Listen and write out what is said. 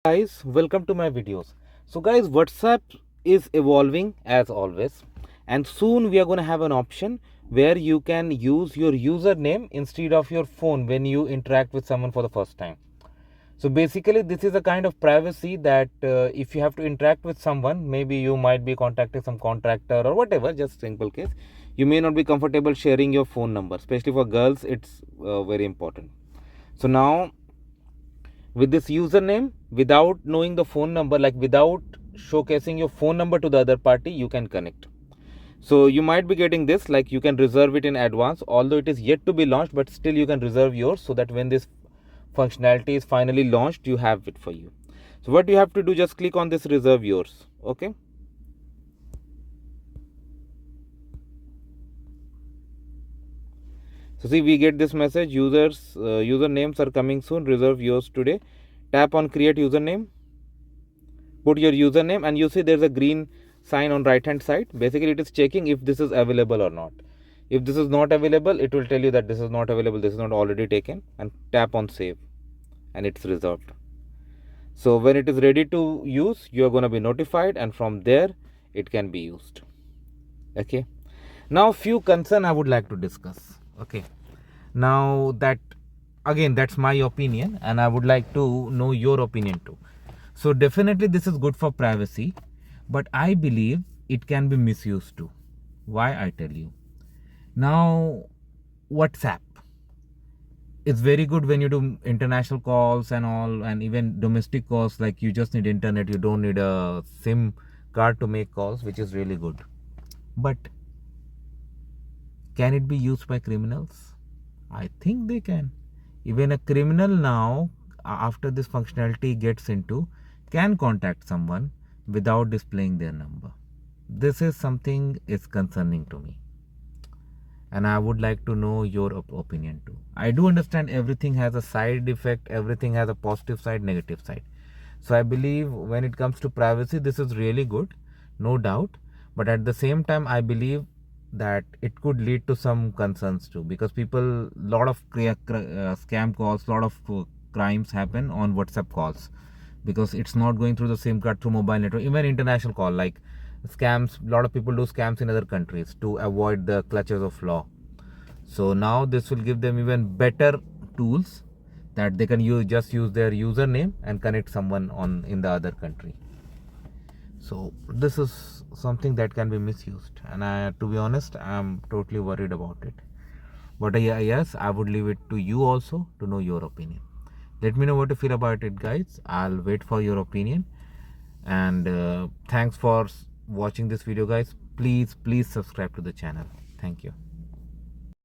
Guys, welcome to my videos. So guys, WhatsApp is evolving as always, and soon we are going to have an option where you can use your username instead of your phone when you interact with someone for the first time. So basically this is a kind of privacy that if you have to interact with someone, maybe you might be contacting some contractor or whatever, just simple case, you may not be comfortable sharing your phone number, especially for girls. It's very important. So now with this username, without knowing the phone number, like without showcasing your phone number to the other party, you can connect. So you might be getting this, like you can reserve it in advance, although it is yet to be launched, but still you can reserve yours so that when this functionality is finally launched, you have it for you. So what you have to do, just click on this reserve yours. Okay. So see, we get this message, usernames are coming soon, reserve yours today. Tap on create username, put your username, and you see there's a green sign on right hand side. Basically it is checking if this is available or not. If this is not available, it will tell you that this is not available, this is not already taken, and tap on save, and it's reserved. So when it is ready to use, you are going to be notified, and from there it can be used. Okay. Now few concern I would like to discuss. Okay. Now that, again, that's my opinion, and I would like to know your opinion too. So definitely this is good for privacy, but I believe it can be misused too. Why? I tell you. Now WhatsApp is very good when you do international calls and all, and even domestic calls, like you just need internet, you don't need a SIM card to make calls, which is really good. But can it be used by criminals? I think they can. Even a criminal now, after this functionality gets into, can contact someone without displaying their number. This is something is concerning to me, and I would like to know your opinion too. I do understand everything has a side effect, everything has a positive side, negative side. So I believe when it comes to privacy, this is really good, no doubt. But at the same time, I believe that it could lead to some concerns too, because people, lot of scam calls, lot of crimes happen on WhatsApp calls, because it's not going through the SIM card, through mobile network. Even international call, like scams, a lot of people do scams in other countries to avoid the clutches of law. So now this will give them even better tools that they can just use their username and connect someone on in the other country. So this is something that can be misused, and to be honest, I'm totally worried about it. But yes, I would leave it to you also to know your opinion. Let me know what you feel about it, guys. I'll wait for your opinion. And thanks for watching this video, guys. Please subscribe to the channel. Thank you.